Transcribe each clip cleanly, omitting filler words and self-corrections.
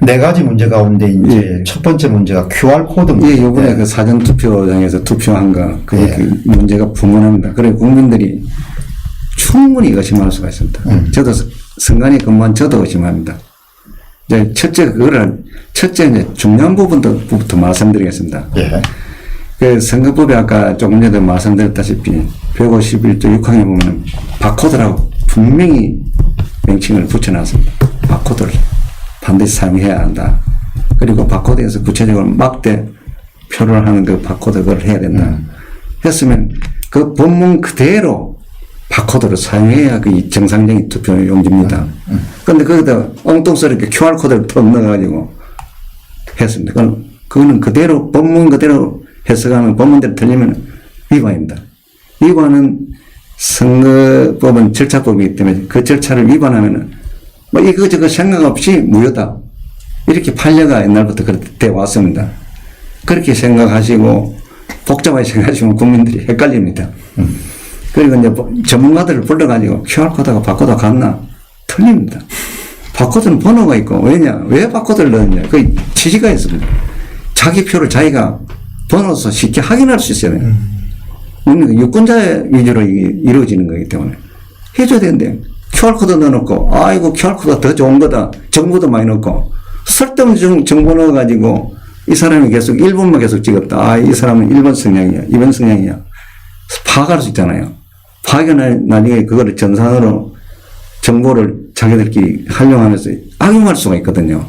네 가지 문제 가운데 이제 예. 첫 번째 문제가 QR코드 문제. 예, 요번에 그 사전투표장에서 투표한 거, 그게 예. 그 문제가 분분합니다. 그래, 국민들이 충분히 의심할 수가 있습니다. 저도 선관위 근무한 저도 의심합니다. 이제 첫째, 이제 중요한 부분부터 말씀드리겠습니다. 예. 그 선거법에 아까 조금 전에 말씀드렸다시피 151조 6항에 보면 바코드라고 분명히 명칭을 붙여놨습니다. 바코드를 반드시 사용해야 한다. 그리고 바코드에서 구체적으로 막대 표를 하는 그 바코드 그걸 해야 된다. 했으면 그 본문 그대로 바코드를 사용해야 그 정상적인 투표 용지입니다. 그런데 거기다 엉뚱스럽게 QR코드를 더 넣어가지고 했습니다. 그거는 그대로 본문 그대로 해석하면 본문대로 틀리면 위반입니다. 위반은 선거법은 절차법이기 때문에 그 절차를 위반하면은 뭐 이거저거 생각 없이 무효다. 이렇게 판례가 옛날부터 그렇게 돼 왔습니다. 그렇게 생각하시고 복잡하게 생각하시면 국민들이 헷갈립니다. 그리고 이제 전문가들을 불러가지고 QR코드가 바코드가 같나? 틀립니다. 바코드는 번호가 있고, 왜 바코드를 넣었냐? 그 취지가 있습니다. 자기 표를 자기가 번호서 쉽게 확인할 수 있어야 돼요. 유권자 위주로 이루어지는 거기 때문에. 해줘야 되는데, QR코드 넣어놓고, 아이고, QR코드가 더 좋은 거다. 정보도 많이 넣고, 쓸데없는 정보 넣어가지고, 이 사람이 계속 1번만 계속 찍었다. 아, 이 사람은 1번 성향이야. 2번 성향이야. 파악할 수 있잖아요. 파악은 나중에 그거를 전산으로 정보를 자기들끼리 활용하면서 악용할 수가 있거든요.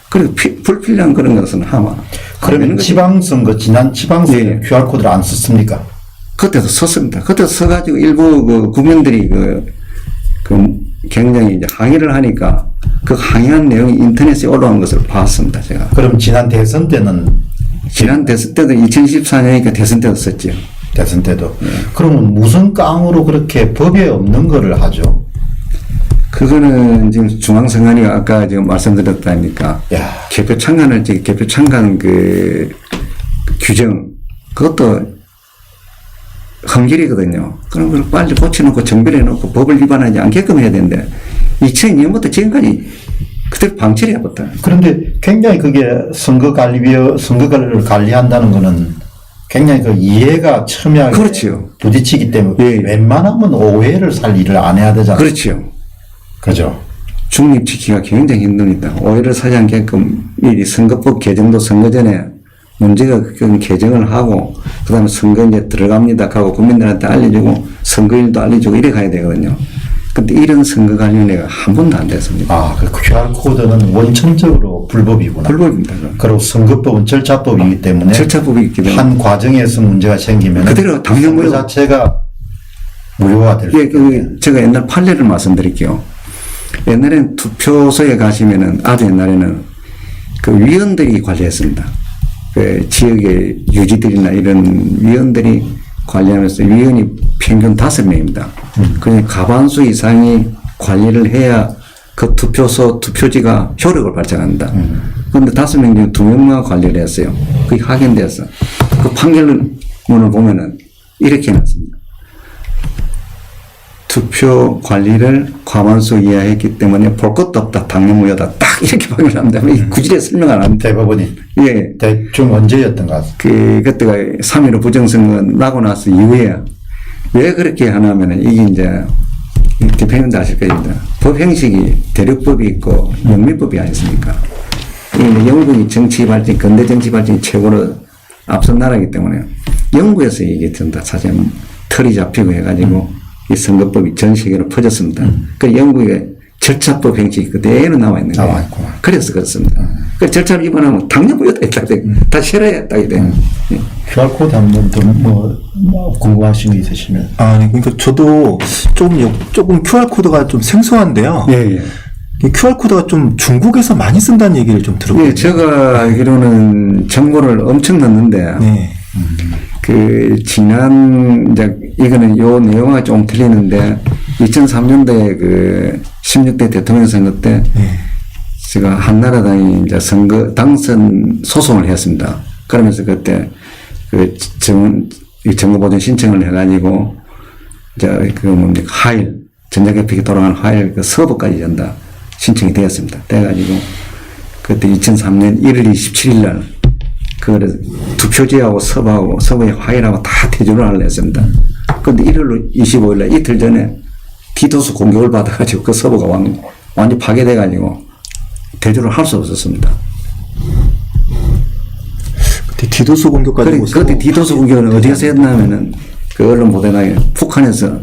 그리고 불필요한 그런 것은 하면. 그러면 지방선거, 지난 지방선거 예. QR코드를 안 썼습니까? 그때도 썼습니다. 그때 써가지고 일부 그 국민들이 굉장히 이제 항의를 하니까 그 항의한 내용이 인터넷에 올라온 것을 봤습니다. 제가. 그럼 지난 대선 때는? 지난 대선 때도 2014년이니까 대선 때도 썼죠. 대선 때도. 그러면 무슨 깡으로 그렇게 법에 없는 거를 하죠? 그거는 지금 중앙선관위가 아까 지금 말씀드렸다니까. 야. 개표 창간 그 규정, 그것도 헌결이거든요. 그런 걸 빨리 고쳐놓고 정비를 해놓고 법을 위반하지 않게끔 해야 되는데, 2002년부터 지금까지 그대로 방치를 해버렸다. 그런데 굉장히 그게 선거관리를 관리한다는 거는 굉장히 그 이해가 첨예하게 그렇지요. 부딪히기 때문에 예. 웬만하면 오해를 살 일을 안 해야 되잖아요. 그렇지요. 그죠? 중립 지키기가 굉장히 힘듭니다. 오해를 사지 않게끔 이 선거법 개정도 선거 전에 문제가 그 개정을 하고, 그 다음에 선거 이제 들어갑니다 하고 국민들한테 알려주고, 선거일도 알려주고 이래 가야 되거든요. 근데 이런 선거 관련회가 한 번도 안 됐습니다. 아, 그 QR코드는 원천적으로 불법이구나. 불법입니다. 그리고 선거법은 절차법이기 때문에 절차법이 있기 때문에. 한 과정에서 문제가 생기면 그대로 당연 그 자체가 무효화 될 수 예, 있거든요. 제가 옛날 판례를 말씀드릴게요. 옛날에는 투표소에 가시면은, 아주 옛날에는 그 위원들이 관리했습니다. 그 지역의 유지들이나 이런 위원들이 관리하면서 위원이 평균 5명입니다. 그러니까 과반수 이상이 관리를 해야 그 투표소, 투표지가 효력을 발생한다. 그런데 5명 중에 2명만 관리를 했어요. 그게 확인돼서. 그 판결문을 보면은 이렇게 해놨습니다. 투표 관리를 과반수 이하했기 때문에 볼 것도 없다. 당연 무효다. 딱 이렇게 판결합니다. 구질에 설명 안 합니다. 대법원이. 예. 대충 언제였던가? 그때가 3.15 부정선거 나고 나서 이후에 왜 그렇게 하냐면은 이게 이제 대표님도 아실 겁니다. 법 형식이 대륙법이 있고 영미법이 아니습니까? 이게 영국이 정치 발전, 근대 정치 발전이 최고로 앞선 나라이기 때문에 영국에서 이게 전다 사실 털이 잡히고 해가지고 이 선거법이 전 세계로 퍼졌습니다. 그 영국의 절차법 형식이 그대로 나와 있는 거예요. 나와 있구나. 그래서 그렇습니다. 그 절차를 위반하면 당연 무효다. 다 실어야 딱 돼. QR코드 한번 더 궁금하신 거 있으시면. 아니, 그러니까 저도 조금 QR코드가 좀 생소한데요. 예. 이 QR코드가 좀 중국에서 많이 쓴다는 얘기를 좀 들었거든요. 예, 제가 알기로는 정보를 엄청 넣는데, 네. 이제, 이거는 요 내용과 좀 틀리는데, 2003년도에 그 16대 대통령 선거 때, 네. 제가 한나라당이 이제 당선 소송을 했습니다. 그러면서 그때 그 정보보전 신청을 해가지고, 이제 전자개표기 돌아가는 하일 그 서버까지 전다 신청이 되었습니다. 돼가지고, 그때 2003년 1월 27일 날, 그 투표지하고 서버의 화해하고 다 퇴조를 하려 했습니다. 근데 1월 25일 날 이틀 전에 디도스 공격을 받아가지고 그 서버가 완전히 파괴돼가지고 퇴조를 할 수 없었습니다. 그때 디도스 공격까지 그때 디도스 공격은 어디에서 했냐면은 그 언론 보도나에 북한에서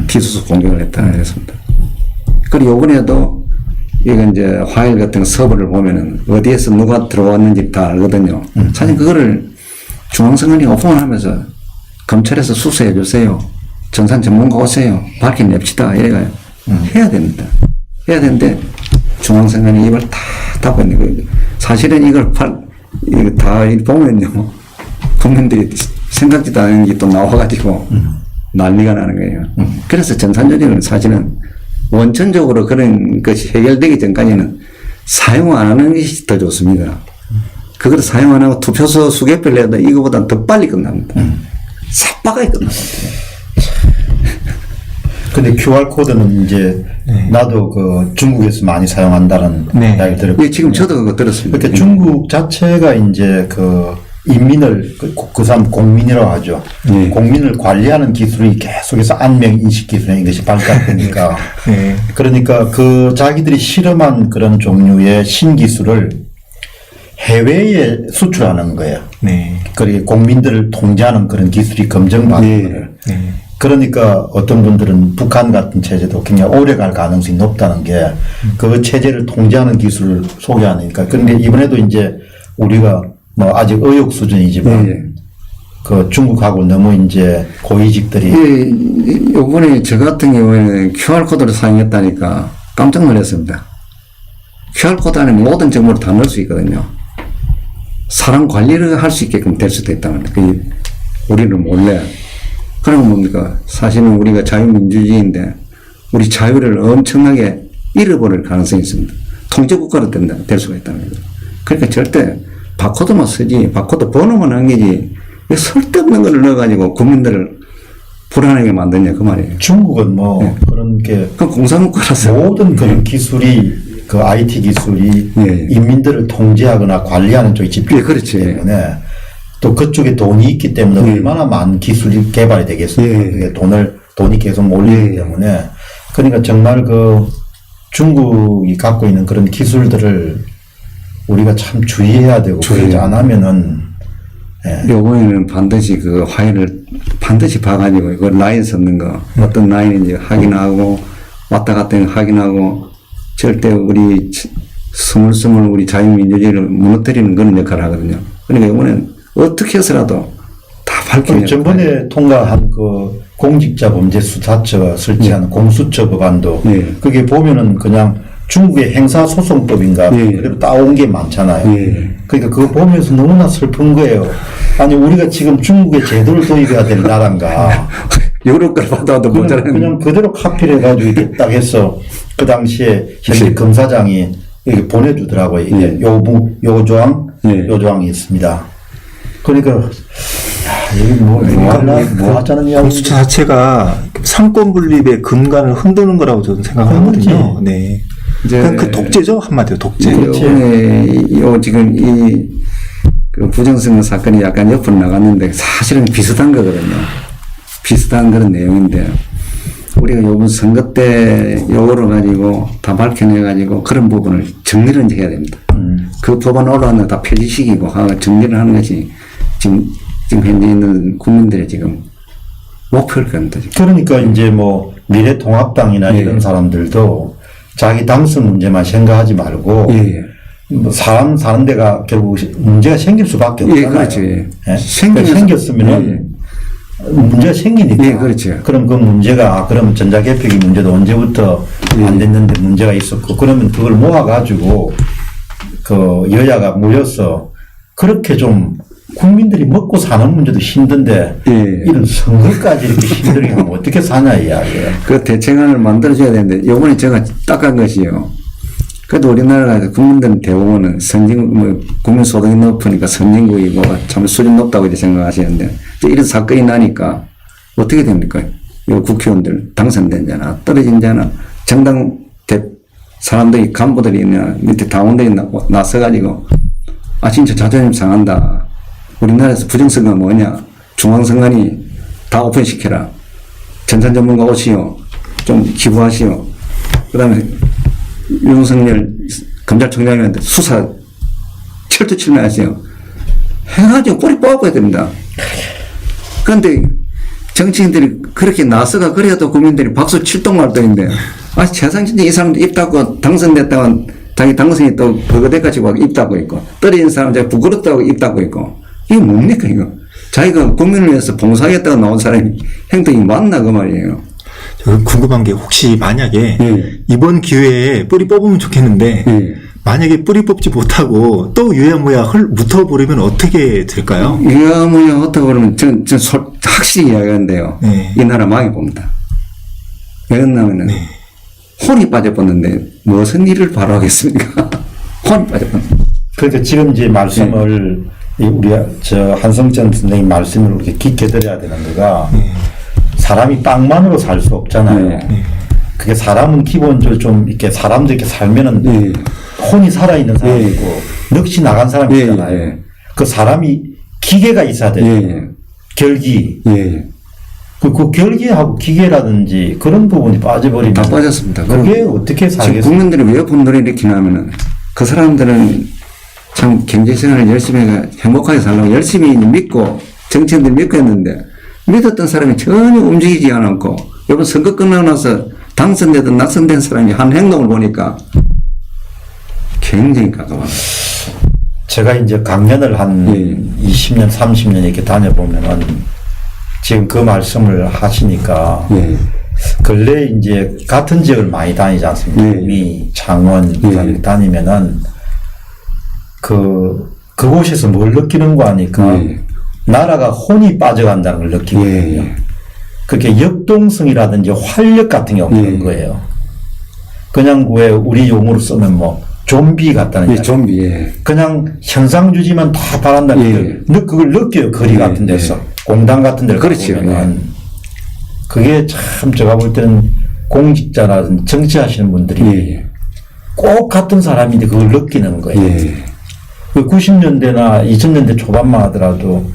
디도스 공격을 했다 그랬습니다. 그리고 이번에도 이거 이제 화일 같은 서버를 보면은 어디에서 누가 들어왔는지 다 알거든요. 사실 그거를 중앙선관위 오픈하면서 검찰에서 수사해 주세요. 전산 전문가 오세요. 밝혀냅시다. 이래가 해야 됩니다. 해야 되는데 중앙선관위 입을 다 닫고 있는 거예요. 사실은 이거 다 보면요. 국민들이 생각지도 않은 게 또 나와가지고 난리가 나는 거예요. 그래서 전산조직은 사실은 원천적으로 그런 것이 해결되기 전까지는 사용 안 하는 것이 더 좋습니다. 그걸 사용 안 하고 투표소 수개표를 해도 이거보다 더 빨리 끝납니다. 삭박하게 끝납니다. 근데 QR코드는 이제 나도 그 중국에서 많이 사용한다는 이야기 들었거든요. 예, 지금 저도 그거 들었습니다. 그러니까 중국 자체가 이제 그 인민을 그 사람 공민이라고 하죠. 공민을 관리하는 기술이 계속해서 안면 인식 기술인 것이 발달되니까 그러니까 그 자기들이 실험한 그런 종류의 신기술을 해외에 수출하는 거예요. 그리고 공민들을 통제하는 그런 기술이 검증받는 거를. 그러니까 어떤 분들은 북한 같은 체제도 굉장히 오래 갈 가능성이 높다는 게 그 체제를 통제하는 기술을 소개하니까. 그런데 이번에도 이제 우리가 뭐 아직 의혹 수준이지만 그 중국하고 너무 이제 고위직들이 요번에 저 같은 경우에는 QR코드를 사용했다니까 깜짝 놀랐습니다. QR코드 안에 모든 정보를 다 넣을 수 있거든요. 사람 관리를 할 수 있게끔 될 수도 있다는 그 우리는 몰래. 그러면 뭡니까? 사실은 우리가 자유민주주의인데 우리 자유를 엄청나게 잃어버릴 가능성이 있습니다. 통제국가로 될 수가 있다는 거죠. 그러니까 절대 바코드만 쓰지, 바코드 번호만 남기지, 왜 쓸데없는 걸 넣어가지고 국민들을 불안하게 만드냐, 그 말이에요. 중국은 뭐 그런 게. 그 공산국가라서. 모든 그런 기술이, 그 IT 기술이 인민들을 통제하거나 관리하는 쪽이 집중되기 그렇지. 때문에 또 그쪽에 돈이 있기 때문에 얼마나 많은 기술이 개발이 되겠습니까? 그게 돈이 계속 몰리기 때문에. 그러니까 정말 그 중국이 갖고 있는 그런 기술들을 우리가 참 주의해야 되고, 그러지 않으면은, 요번에는 반드시 그 화해를 반드시 봐가지고, 그 라인 섰는 거, 어떤 라인인지 확인하고, 왔다 갔다 확인하고, 절대 우리 스물스물 우리 자유민주주의를 무너뜨리는 그런 역할을 하거든요. 그러니까 이번엔 어떻게 해서라도 다 밝혀내야 전번에 통과한 그 공직자 범죄 수사처가 설치한 공수처 법안도 그게 보면은 그냥 중국의 행사소송법인가 그래도 따온 게 많잖아요. 그러니까 그거 보면서 너무나 슬픈 거예요. 아니 우리가 지금 중국의 제도를 도입해야 될 나라인가. 유럽 걸 받아도 모자라는. 그냥 그대로 카피를 해가지고 이렇게 딱 해서 그 당시에 현직 검사장이 이렇게 보내주더라고요. 이게 요 조항이 있습니다. 그러니까 이게 뭐 하자는 이야기. 공수처 자체가 상권 분립의 근간을 흔드는 거라고 저는 생각하거든요. 네. 그냥 그 독재죠, 한마디로 독재. 요 지금 그 부정선거 사건이 약간 옆으로 나갔는데 사실은 비슷한 거거든요. 비슷한 그런 내용인데 우리가 요번 선거 때 요거를 가지고 다 밝혀내가지고 그런 부분을 정리를 이제 해야 됩니다. 그 법안 올라왔는 다 폐지시키고 정리를 하는 것이 지금 현재 있는 국민들의 지금 목표일 겁니다. 지금. 그러니까 이제 뭐 미래통합당이나 이런 사람들도 자기 당선 문제만 생각하지 말고 뭐 사람 사는 데가 결국 문제가 생길 수밖에 없잖아요. 그렇지. 생겼으면은 문제가 생기니까. 그렇죠. 그럼 그 문제가 그럼 전자개표기 문제도 언제부터 안 됐는데 문제가 있었고 그러면 그걸 모아가지고 그 여야가 모여서 그렇게 좀 국민들이 먹고 사는 문제도 힘든데 이런 선거까지 이렇게 힘들게 하면 어떻게 사냐 이야기예요. 그 대책안을 만들어줘야 되는데 요번에 제가 딱한 것이요. 그래도 우리나라가 국민들 대부분은 국민 소득이 높으니까 선진국이고 참 수준 높다고 이제 생각하시는데 이런 사건이 나니까 어떻게 됩니까? 요 국회의원들 당선된 자나 떨어진 자나 정당 사람들이 간부들이 밑에 당원들이 나서가지고 진짜 자존심 상한다. 우리나라에서 부정선거 뭐냐? 중앙선관위 다 오픈시켜라. 전산 전문가 오시오. 좀 기부하시오. 그 다음에 윤석열 검찰총장님한테 수사 철두철미하세요. 해가지고 뿌리 뽑아야 됩니다. 그런데 정치인들이 그렇게 나서가 그래도 국민들이 박수 칠동 말동인데 세상 진짜 이 사람도 입다고 당선됐다고 자기 당선이 또 그거대까지 막 입다고 있고 떨어진 사람 제가 부끄럽다고 입다고 있고 이게 뭡니까 이거? 자기가 국민을 위해서 봉사하겠다고 나온 사람이 행동이 맞나 그 말이에요. 저 궁금한 게 혹시 만약에 이번 기회에 뿌리 뽑으면 좋겠는데 만약에 뿌리 뽑지 못하고 또 유야무야 묻어버리면 어떻게 될까요? 유야무야 묻어버리면 전 확실히 이야기하는데요. 이 나라 망해봅니다. 왜 그러냐면은 혼이 빠져버렸는데 무슨 일을 바라겠습니까? 혼이 빠져버렸는데. 그러니까 지금 이제 말씀을 우리 한성천 선생님 말씀을 이렇게 깊게 들어야 되는 거가 사람이 빵만으로 살 수 없잖아요. 그게 사람은 기본적으로 좀 이렇게 사람도 이렇게 살면은 혼이 살아있는 사람이 있고 넋이 나간 사람이 있잖아요. 그 사람이 기계가 있어야 돼요. 결기. 그 결기하고 기계라든지 그런 부분이 빠져버리면 다 빠졌습니다. 그게 어떻게 살겠어요? 국민들이 왜 분노를 일으키냐면은 그 사람들은 참 경제생활을 열심히 행복하게 살려고 열심히 믿고 정치인들 믿고 했는데 믿었던 사람이 전혀 움직이지 않았고 이번 선거 끝나고 나서 당선되든 낙선된 사람이 한 행동을 보니까 굉장히 깜깜합니다. 제가 이제 강연을 한 20년, 30년 이렇게 다녀보면은 지금 그 말씀을 하시니까 근래 이제 같은 지역을 많이 다니지 않습니까? 미, 창원, 부산 다니면은 그곳에서 뭘 느끼는 거 아니까 나라가 혼이 빠져간다는 걸 느끼거든요. 그렇게 역동성이라든지 활력 같은 게 없는 거예요. 그냥 왜 우리 용어로 쓰면 뭐 좀비 같다는 얘기. 좀비. 그냥 현상주지만 다 바란다는 그걸 느껴요. 거리 같은 데서. 공당 같은 데를 가보면. 그게 참 제가 볼 때는 공직자라든지 정치하시는 분들이 꼭 같은 사람인데 그걸 느끼는 거예요. 그 90년대나 2000년대 초반만 하더라도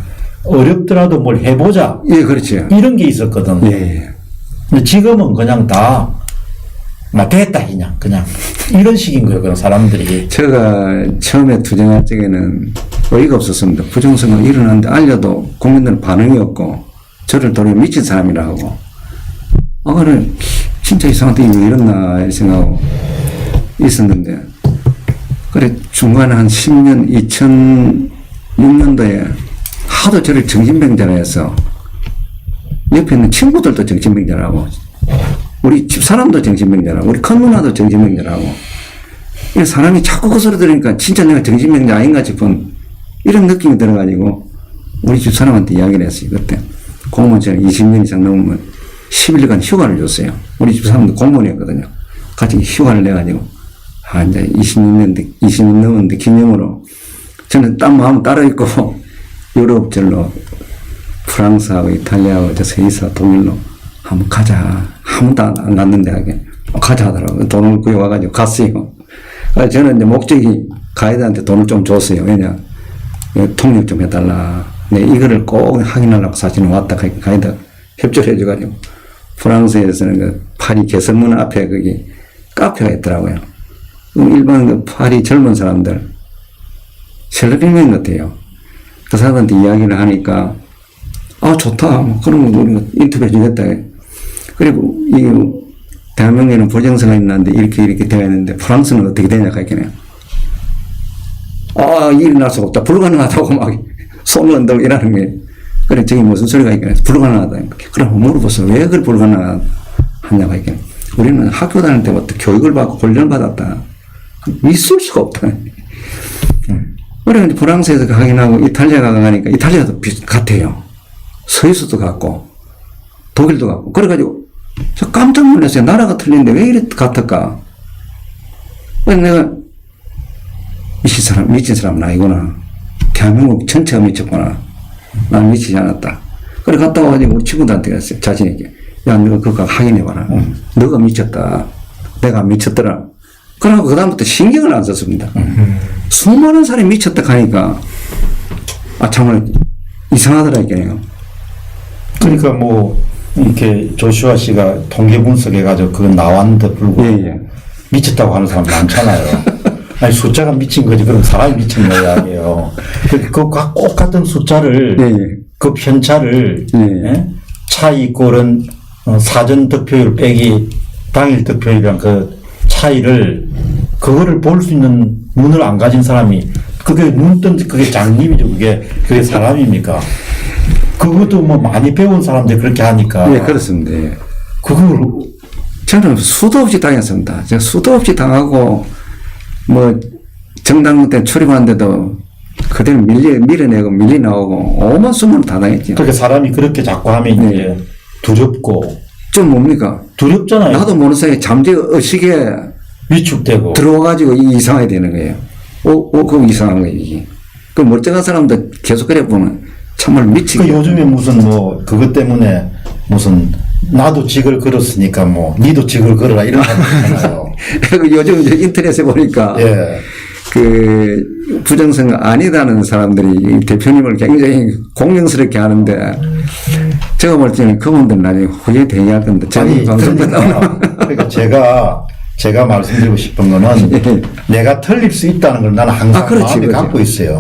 어렵더라도 뭘 해보자. 그렇죠. 이런 게 있었거든. 근데 지금은 그냥 다 됐다 그냥 이런 식인 거예요. 그런 사람들이. 제가 처음에 투쟁할 적에는 어이가 없었습니다. 부정선거 일어났는데 알려도 국민들 반응이 없고 저를 도리어 미친 사람이라고 하고 그래 진짜 이상한데 왜 이랬나 생각하고 있었는데 그래 중간에 한 10년 2006년도에 하도 저를 정신병자라 해서 옆에 있는 친구들도 정신병자라고 우리 집사람도 정신병자라고 우리 큰 누나도 정신병자라고 사람이 자꾸 그 소리 들으니까 진짜 내가 정신병자 아닌가 싶은 이런 느낌이 들어가지고 우리 집사람한테 이야기를 했어요. 그때 공무원처럼 20년 이상 넘으면 10일간 휴가를 줬어요. 우리 집사람도 공무원이었거든요. 같이 휴가를 내가지고 이제 20년 넘었는데 기념으로 저는 딴 마음 따로 있고 유럽절로 프랑스하고 이탈리아하고 저 스위스와 독일로 한번 가자. 아무도 안 갔는데 하게 가자 하더라고요. 돈을 구해와가지고 갔어요. 저는 이제 목적이 가이드한테 돈을 좀 줬어요. 왜냐 통역 좀 해달라. 네, 이거를 꼭 확인하려고 사실은 왔다 가이드 협조를 해줘가지고 프랑스에서는 그 파리 개선문 앞에 거기 카페가 있더라고요. 일반 그 파리 젊은 사람들 셀럽인 것 같아요. 그 사람한테 이야기를 하니까 좋다. 뭐 그러면 우리가 인터뷰 해주겠다. 그리고 이 대한민국에는 부정선거가 있는데 이렇게 되어 있는데 프랑스는 어떻게 되냐 했겠네요. 일이 날 수가 없다. 불가능하다고 막 손을 흔들고 이러는 게 그래 저게 무슨 소리가 있겠네. 불가능하다. 그럼 물어보세요. 왜 그걸 불가능하냐고 했겠네. 우리는 학교 다닐 때부터 교육을 받고 훈련을 받았다. 있을 수가 없다. 그래 프랑스에서 확인하고 이탈리아 가니까 이탈리아도 같아요. 스위스도 같고 독일도 같고 그래가지고 저 깜짝 놀랐어요. 나라가 틀린데 왜 이렇게 같을까? 그래서 내가 미친 사람은 아니구나. 대한민국 전체가 미쳤구나. 나는 미치지 않았다. 그래 갔다 와가지고 우리 친구들한테 갔어요. 자신있게. 야, 너가 그거 확인해봐라. 너가 미쳤다. 내가 안 미쳤더라. 그러고 그다음부터 신경을 안 썼습니다. 수많은 사람이 미쳤다 하니까 정말 이상하더라니까요. 그러니까 뭐 이렇게 조슈아 씨가 통계 분석해가지고 그거 나왔는데 불구하고 미쳤다고 하는 사람 많잖아요. 아니 숫자가 미친 거지 그럼 사람이 미친 거야요. 그 똑같은 숫자를 그 편차를 차이 꼴은 사전 득표율 빼기 당일 득표율이랑 그 차이를 그거를 볼 수 있는 눈을 안 가진 사람이 그게 눈뜬 그게 장님이죠. 그게 사람입니까? 그것도 뭐 많이 배운 사람들이 그렇게 하니까. 네, 그렇습니다. 그걸 저는 수도 없이 당했습니다. 제가 수도 없이 당하고 뭐 정당 때 출입하는데도 그대로 밀어내고 밀려나오고 오만 수만 다 당했죠. 그렇게 사람이 그렇게 자꾸 하면 이제 두렵고 좀 뭡니까? 두렵잖아요. 나도 모르는 사이에 잠재 의식에 위축되고 들어와가지고 이상하게 되는 거예요. 그거 이상한 거예요, 이게. 그 멀쩡한 사람들 계속 그래 보면 정말 미치게. 그 요즘에 무슨 뭐 그것 때문에 무슨 나도 직을 걸었으니까 뭐 니도 직을 걸어라 이런 사람 있잖아요. 요즘 이제 인터넷에 보니까 그 부정선거 아니다는 사람들이 대표님을 굉장히 공명스럽게 하는데 제가 볼 때는 그분들 나중에 후회 대기할 건데 아니 그러니까 제가 말씀드리고 싶은 거는 내가 틀릴 수 있다는 걸 나는 항상 마음에 갖고 있어요.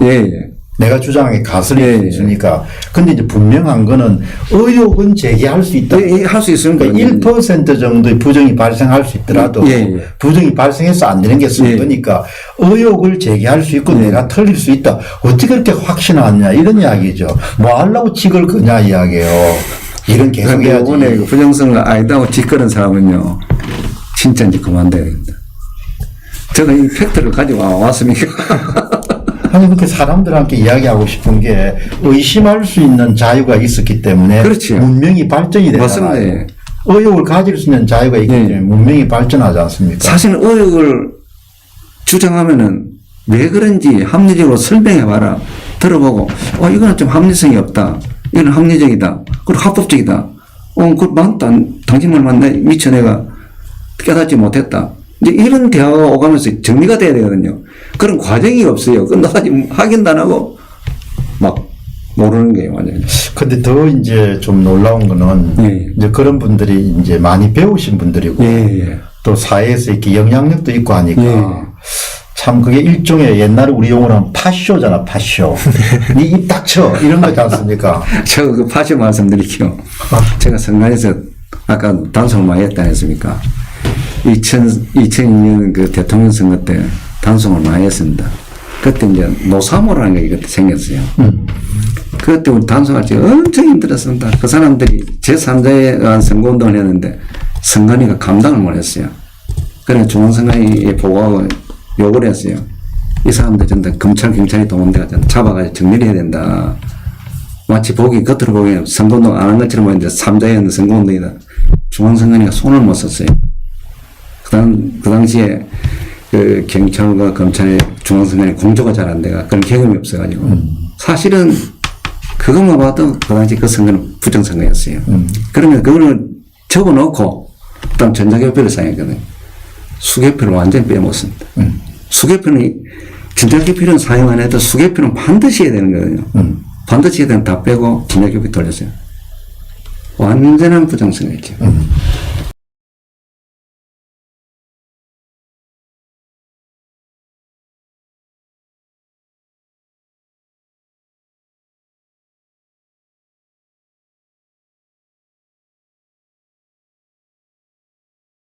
내가 주장하게 가설일 수 있으니까. 근데 이제 분명한 거는 의혹은 제기할 수 있다. 할 수 있으니까 1% 정도의 부정이 발생할 수 있더라도 부정이 발생해서 안 되는 게 있을 거니까 의혹을 제기할 수 있고 내가 틀릴 수 있다. 어떻게 그렇게 확신하느냐 이런 이야기죠. 뭐 하려고 직을 거냐 이야기예요. 이런 계속 해야지. 이번에 부정선거 아니다고 직거는 사람은요. 진짜 이제 그만둬야 됩니다. 제가 이 팩트를 가지고 왔습니까? 아니 그렇게 사람들한테 이야기하고 싶은 게 의심할 수 있는 자유가 있었기 때문에 그렇죠. 문명이 발전이 되잖아요. 맞습니다. 의혹을 가질 수 있는 자유가 있기 때문에 문명이 발전하지 않습니까? 사실 의혹을 주장하면은 왜 그런지 합리적으로 설명해봐라. 들어보고 이거는 좀 합리성이 없다. 이건 합리적이다. 그리고 합법적이다. 그거 맞다. 당신 말 맞네. 미쳐 내가 깨닫지 못했다. 이제 이런 대화가 오가면서 정리가 돼야 되거든요. 그런 과정이 없어요. 끝나가지 확인도 안 하고 막 모르는 거예요, 완전히. 근데 더 이제 좀 놀라운 거는 이제 그런 분들이 이제 많이 배우신 분들이고 또 사회에서 이렇게 영향력도 있고 하니까 참 그게 일종의 옛날에 우리 용어로 하면 파쇼잖아, 파쇼. 니 입 닥쳐. 이런 거지 않습니까? 제가 그 파쇼 말씀드릴게요. 제가 선관에서 아까 단속을 많이 했다 했습니까? 2002년 그 대통령 선거 때 단속을 많이 했습니다. 그때 이제 노사모라는 게 그때 생겼어요. 그때 우리 단속할 때 엄청 힘들었습니다. 그 사람들이 제3자에 의한 선거운동을 했는데 선관위가 감당을 못 했어요. 그래서 중앙선관위에 보고하고 욕을 했어요. 이 사람들 전부 다 경찰이 동원돼가지고 잡아가지고 정리를 해야 된다. 마치 겉으로 보기에는 선거운동 안 한 것처럼 보이는데 3자에 의한 선거운동이다. 중앙선관위가 손을 못 썼어요. 그 당시에 그 경찰과 검찰의 중앙선관위 공조가 잘 안 돼가 그런 경험이 없어가지고 사실은 그것만 봐도 그 당시 그 선거는 부정선거였어요. 그러면 그거를 적어놓고 그다음 전자개표를 사용했거든요. 수개표를 완전히 빼먹었습니다. 수개표는 전자개표는 사용 안 해도 수개표는 반드시 해야 되는 거거든요. 반드시 해야 되는 다 빼고 전자개표 돌렸어요. 완전한 부정선거였죠.